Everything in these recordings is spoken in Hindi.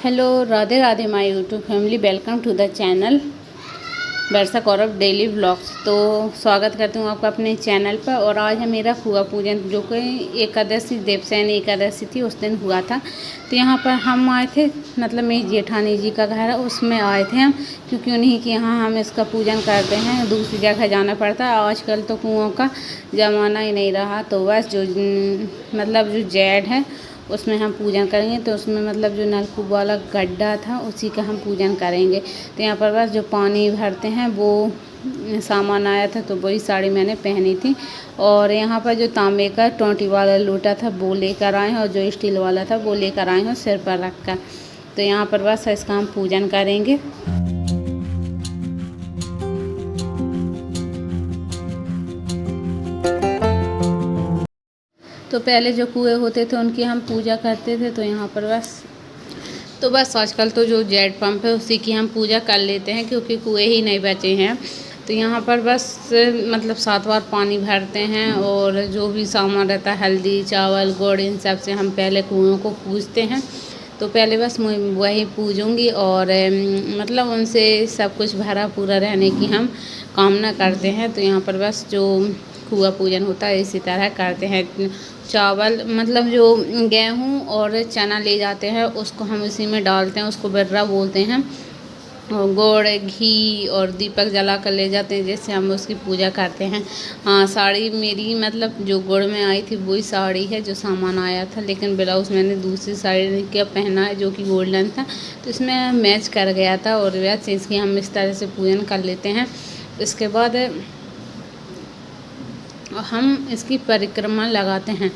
Hello, Radhe Radhe my YouTube family. Welcome to the channel Varsha Kaurav daily vlogs. तो स्वागत करती हूँ आपका अपने चैनल पर। और आज है मेरा फुआ पूजन, जो कि एकादशी देवसैनी एकादशी थी, उस दिन हुआ था। तो यहाँ पर हम आए थे, मतलब मेरी जेठानी जी का घर है, उसमें आए थे हम, क्योंकि उन्हीं के यहाँ हम इसका पूजन करते हैं। दूसरी जगह जाना पड़ता है। आजकल तो कुओं का ज़माना ही नहीं रहा। तो बस जो मतलब जो जेठ है उसमें हम पूजन करेंगे। तो उसमें मतलब जो नलकूप वाला गड्ढा था उसी का हम पूजन करेंगे। तो यहाँ पर बस जो पानी भरते हैं वो सामान आया था, तो वही साड़ी मैंने पहनी थी। और यहाँ पर जो तांबे का टोंटी वाला लोटा था वो लेकर आए हैं, और जो स्टील वाला था वो लेकर आए हैं सिर पर रख कर। तो यहाँ पर बस इसका हम पूजन करेंगे। तो पहले जो कुएँ होते थे उनकी हम पूजा करते थे। तो यहाँ पर बस आजकल तो जो जेट पंप है उसी की हम पूजा कर लेते हैं, क्योंकि कुएँ ही नहीं बचे हैं। तो यहाँ पर बस मतलब 7 बार पानी भरते हैं, और जो भी सामान रहता है, हल्दी, चावल, गुड़, इन सब से हम पहले कुओं को पूजते हैं। तो पहले बस मैं वही पूजूंगी, और मतलब उनसे सब कुछ भरा पूरा रहने की हम कामना करते हैं। तो यहाँ पर बस जो कुआँ पूजन होता है इसी तरह करते हैं। चावल मतलब जो गेहूँ और चना ले जाते हैं उसको हम इसी में डालते हैं, उसको बिर्रा बोलते हैं। और गुड़, घी और दीपक जला कर ले जाते हैं, जैसे हम उसकी पूजा करते हैं। हाँ, साड़ी मेरी मतलब जो गुड़ में आई थी वही साड़ी है जो सामान आया था, लेकिन ब्लाउज़ मैंने दूसरी साड़ी का पहना है जो कि गोल्डन था, तो इसमें मैच कर गया था। और वह चीज़ की हम इस तरह से पूजन कर लेते हैं। इसके बाद हम इसकी परिक्रमा लगाते हैं।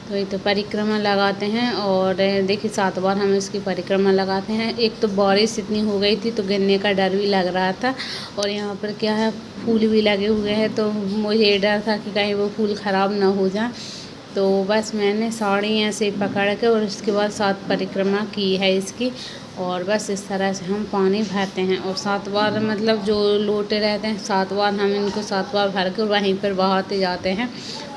तो ये तो परिक्रमा लगाते हैं, और देखिए 7 बार हम इसकी परिक्रमा लगाते हैं। एक तो बारिश इतनी हो गई थी तो गिरने का डर भी लग रहा था, और यहाँ पर क्या है, फूल भी लगे हुए हैं, तो मुझे ये डर था कि कहीं वो फूल ख़राब ना हो जाए। तो बस मैंने साड़ी ऐसे पकड़ के और उसके बाद 7 परिक्रमा की है इसकी। और बस इस तरह से हम पानी भरते हैं, और 7 बार मतलब जो लोटे रहते हैं 7 बार हम इनको 7 बार भर के वहीं पर बहाते जाते हैं।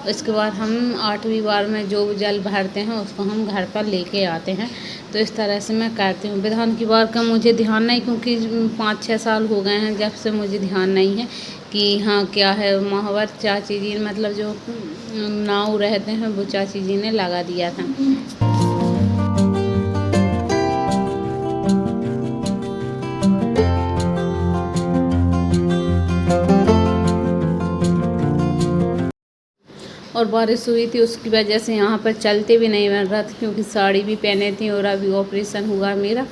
इसके बाद हम 8वीं बार में जो जल भरते हैं उसको हम घर पर लेके आते हैं। तो इस तरह से मैं करती हूँ। विधान की बार का मुझे ध्यान नहीं, क्योंकि 5-6 साल हो गए हैं जब से मुझे ध्यान नहीं है कि हाँ क्या है। महावर चाची जी मतलब जो नाव रहते हैं वो चाची जी ने लगा दिया था। और बारिश हुई थी, उसकी वजह से यहाँ पर चलते भी नहीं बन रहा था, क्योंकि साड़ी भी पहने थी और अभी ऑपरेशन हुआ मेरा।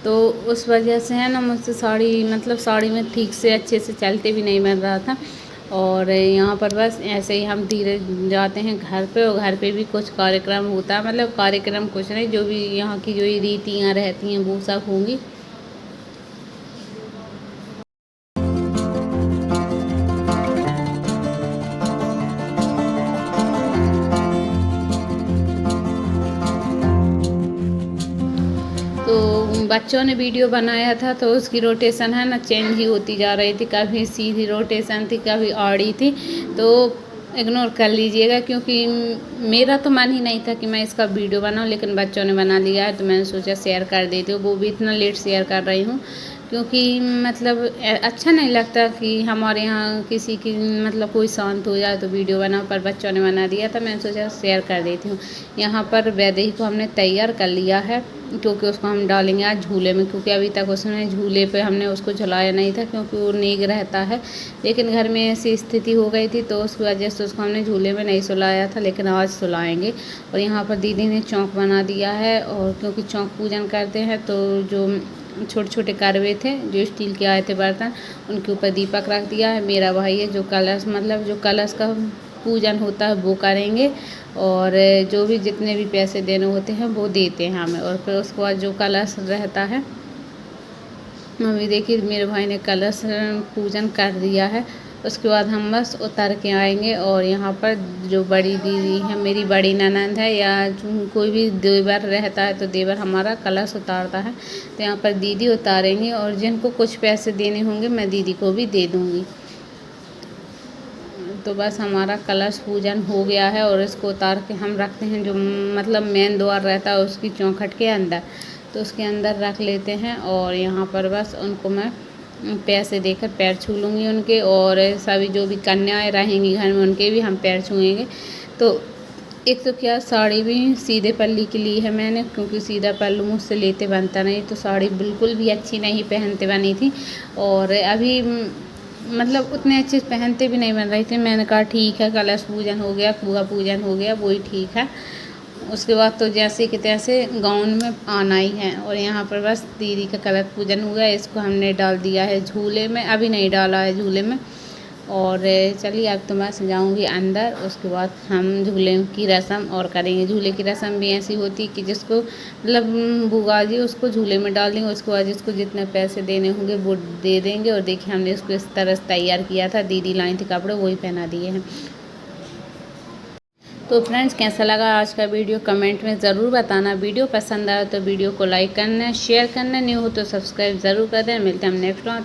तो उस वजह से है ना, मुझसे साड़ी मतलब साड़ी में ठीक से अच्छे से चलते भी नहीं बन रहा था। और यहाँ पर बस ऐसे ही हम धीरे जाते हैं घर पे, और घर पे भी कुछ कार्यक्रम होता है, मतलब कार्यक्रम कुछ नहीं, जो भी यहाँ की जो रीतियाँ रहती हैं वो सब होंगी। तो बच्चों ने वीडियो बनाया था, तो उसकी रोटेशन है ना चेंज ही होती जा रही थी, कभी सीधी रोटेशन थी, कभी आड़ी थी। तो इग्नोर कर लीजिएगा, क्योंकि मेरा तो मन ही नहीं था कि मैं इसका वीडियो बनाऊं, लेकिन बच्चों ने बना लिया है तो मैंने सोचा शेयर कर देती हूँ। वो भी इतना लेट शेयर कर रही हूँ, क्योंकि मतलब अच्छा नहीं लगता कि हमारे यहाँ किसी की मतलब कोई शांत हो जाए तो वीडियो बनाओ, पर बच्चों ने बना दिया था, मैंने सोचा शेयर कर देती हूँ। यहाँ पर वैदेही को हमने तैयार कर लिया है, क्योंकि उसको हम डालेंगे आज झूले में, क्योंकि अभी तक उसने झूले पे हमने उसको झुलाया नहीं था, क्योंकि वो नेग रहता है। लेकिन घर में ऐसी स्थिति हो गई थी, तो उसकी वजह से उसको हमने झूले में नहीं सुलाया था, लेकिन आज सुलाएंगे। और यहाँ पर दीदी ने चौक बना दिया है, और क्योंकि चौक पूजन करते हैं तो जो छोटे छोटे करवे थे जो स्टील के आए थे बर्तन, उनके ऊपर दीपक रख दिया है। मेरा भाई है जो कलश मतलब जो कलश का पूजन होता है वो करेंगे, और जो भी जितने भी पैसे देने होते हैं वो देते हैं हमें। और फिर उसके बाद जो कलश रहता है, अभी देखिए मेरे भाई ने कलश पूजन कर दिया है। उसके बाद हम बस उतर के आएंगे, और यहाँ पर जो बड़ी दीदी है, मेरी बड़ी ननंद है, या कोई भी देवर रहता है तो देवर हमारा कलश उतारता है। तो यहाँ पर दीदी उतारेंगे, और जिनको कुछ पैसे देने होंगे मैं दीदी को भी दे दूँगी। तो बस हमारा कलश पूजन हो गया है, और इसको उतार के हम रखते हैं जो मतलब मेन द्वार रहता है उसकी चौखट के अंदर। तो उसके अंदर रख लेते हैं और यहाँ पर बस उनको मैं पैसे देकर पैर छू लूँगी उनके, और सभी जो भी कन्याएं रहेंगी घर में उनके भी हम पैर छूएंगे। तो एक तो क्या साड़ी भी सीधे पल्ली की ली है मैंने, क्योंकि सीधा पल्लू मुझसे लेते बनता नहीं, तो साड़ी बिल्कुल भी अच्छी नहीं पहनते बनी थी। और अभी मतलब उतने अच्छे पहनते भी नहीं बन रही थी। मैंने कहा ठीक है, कलश पूजन हो गया, कुआ पूजन हो गया, वही ठीक है। उसके बाद तो जैसे कि तैसे गाउन में आना ही है। और यहाँ पर बस दीदी का कलश पूजन हो गया, इसको हमने डाल दिया है झूले में, अभी नहीं डाला है झूले में। और चलिए अब तो मैं जाऊँगी अंदर, उसके बाद हम झूले की रस्म और करेंगे। झूले की रस्म भी ऐसी होती कि जिसको मतलब बुआ जी उसको झूले में डाल देंगे, उसके बाद जिसको जितने पैसे देने होंगे वो दे देंगे। और देखिए हमने इसको इस तरह से तैयार किया था, दीदी लाई थी कपड़े वही पहना दिए हैं। तो फ्रेंड्स कैसा लगा आज का वीडियो कमेंट में ज़रूर बताना। वीडियो पसंद आया तो वीडियो को लाइक करना, शेयर करना, न्यू हो तो सब्सक्राइब ज़रूर कर दें। मिलते हैं हम नेक्स्ट टाइम।